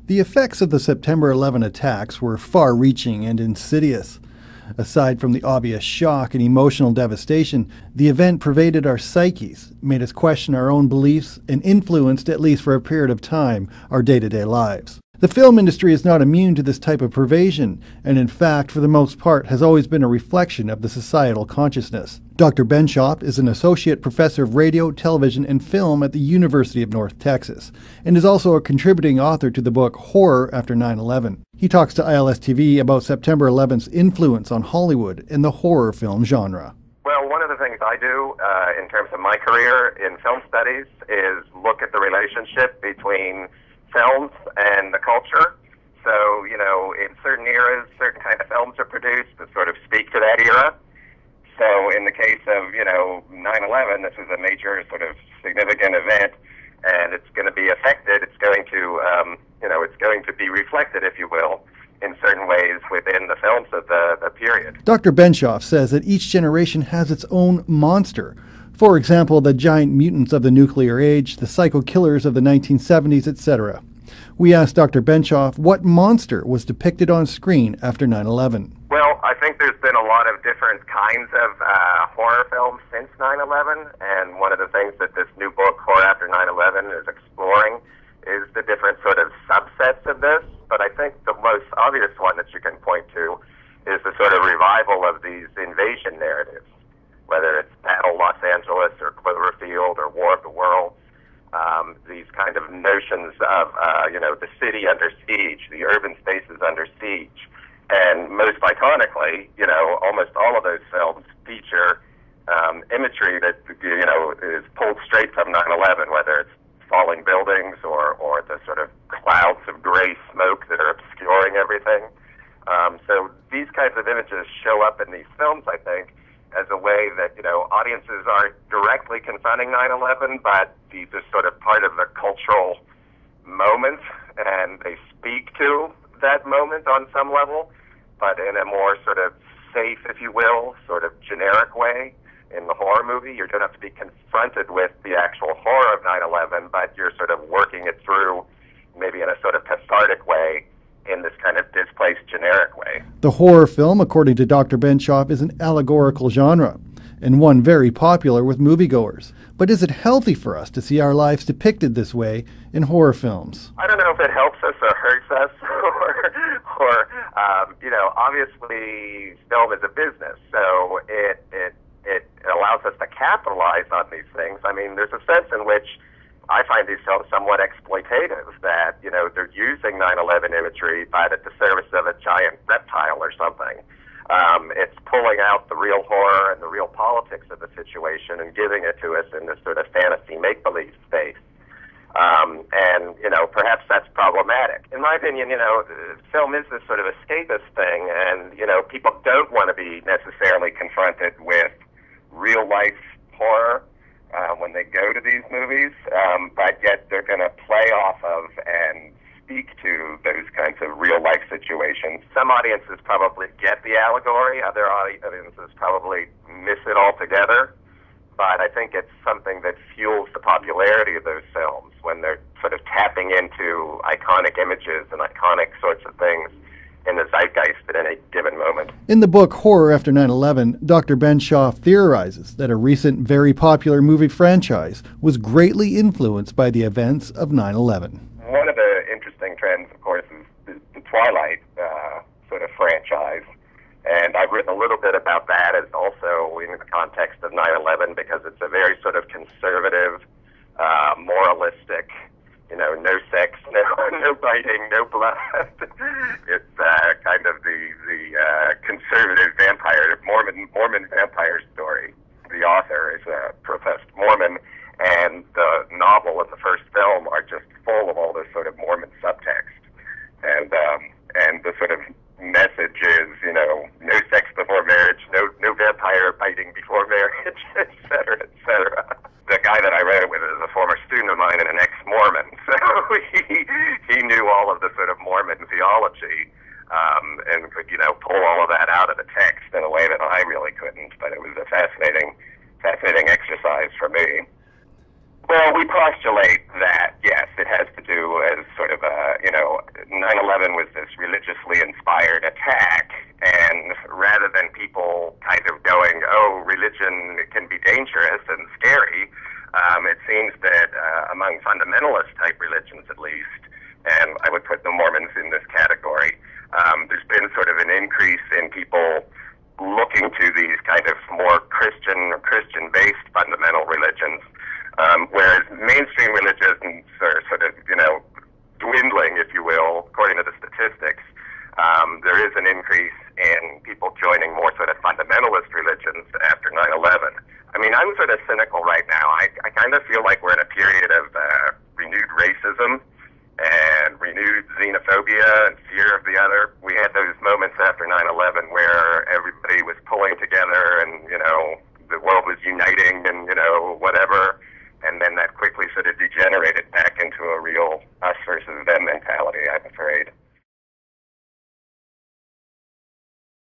The effects of the September 11 attacks were far-reaching and insidious. Aside from the obvious shock and emotional devastation, the event pervaded our psyches, made us question our own beliefs, and influenced, at least for a period of time, our day-to-day lives. The film industry is not immune to this type of pervasion, and in fact, for the most part, has always been a reflection of the societal consciousness. Dr. Benshoff is an associate professor of radio, television, and film at the University of North Texas, and is also a contributing author to the book Horror After 9/11. He talks to ILStv about September 11's influence on Hollywood and the horror film genre. Well, one of the things I do in terms of my career in film studies is look at the relationship between films and the culture. So, in certain eras, certain kind of films are produced that sort of speak to that era. So in the case of, 9/11, this is a major sort of significant event, and it's going to be affected. It's going to, it's going to be reflected, if you will, in certain ways within the films of the period. Dr. Benshoff says that each generation has its own monster. For example, the giant mutants of the nuclear age, the psycho killers of the 1970s, etc. We asked Dr. Benshoff what monster was depicted on screen after 9/11. Well, I think there's been a lot of different kinds of horror films since 9/11, and one of the things that this new book, Horror After 9/11, is exploring is the different sort of subsets of this. But I think the most obvious one that you can point to is the sort of revival of these invasion narratives, whether it's Battle Los Angeles or Cloverfield or War of the Worlds. These kind of notions of, the city under siege, the urban spaces under siege. And most iconically, almost all of those films feature imagery that, is pulled straight from 9/11, whether it's falling buildings or the sort of clouds of gray smoke that are obscuring everything. So these kinds of images show up in these films, I think, as a way that, audiences aren't directly confronting 9/11, but these are sort of part of the cultural moment, and they speak to that moment on some level, but in a more sort of safe, if you will, sort of generic way. In the horror movie, you don't have to be confronted with the actual horror of 9/11, but you're sort of working it through maybe in a sort of cathartic way, in this kind of displaced generic way. The horror film, according to Dr. Benshoff, is an allegorical genre, and one very popular with moviegoers. But is it healthy for us to see our lives depicted this way in horror films? I don't know if it helps us or hurts us, or obviously film is a business, so it allows us to capitalize on these things. I mean, there's a sense in which I find these films somewhat exploitative, that, they're using 9/11 imagery, but at the service of a giant reptile or something. It's pulling out the real horror and the real politics of the situation and giving it to us in this sort of fantasy make-believe space. And perhaps that's problematic. In my opinion, film is this sort of escapist thing, and, people don't want to be necessarily confronted with real-life horror when they go to these movies, but yet they're going to play off of and speak to those kinds of real-life situations. Some audiences probably get the allegory, other audiences probably miss it altogether, but I think it's something that fuels the popularity of those films when they're sort of tapping into iconic images and iconic sorts of things in the zeitgeist at any given moment. In the book Horror After 9/11, Dr. Benshoff theorizes that a recent very popular movie franchise was greatly influenced by the events of 9/11. One of the interesting trends, of course, is the Twilight sort of franchise. And I've written a little bit about that as also in the context of 9/11, because it's a very sort of conservative, moralistic, no sex, no biting, no blood. It's kind of the conservative Mormon vampire story. The author is a professed Mormon, and the novel and the first film are just full of all this sort of Mormon subtext. And the sort of message is, no sex before marriage, no vampire biting before marriage, et cetera, et cetera. The guy that I read it with is a former student of mine and an ex-Mormon, so he knew all of the sort of Mormon theology, and could, pull all of that out of the text in a way that I really couldn't, but it was a fascinating exercise for me. Well, we postulate that, yes, it has to do as sort of a 9/11 was this religiously inspired attack, and rather than people kind of going, oh, religion can be dangerous and scary, it seems that among fundamentalist-type religions at least, and I would put the Mormons in this category, there's been sort of an increase in people looking to these kind of more Christian or Christian-based fundamental religions, whereas mainstream religions are sort of, dwindling, if you will, according to the statistics. There is an increase in people joining more sort of fundamentalist religions after 9/11. I mean, I'm sort of cynical right now. I kind of feel like we're in a period of renewed racism and renewed xenophobia and fear of the other. We had those moments after 9/11 where everybody was pulling together and, the world was uniting and, whatever. And then that quickly sort of degenerated back into a real us versus them mentality, I'm afraid.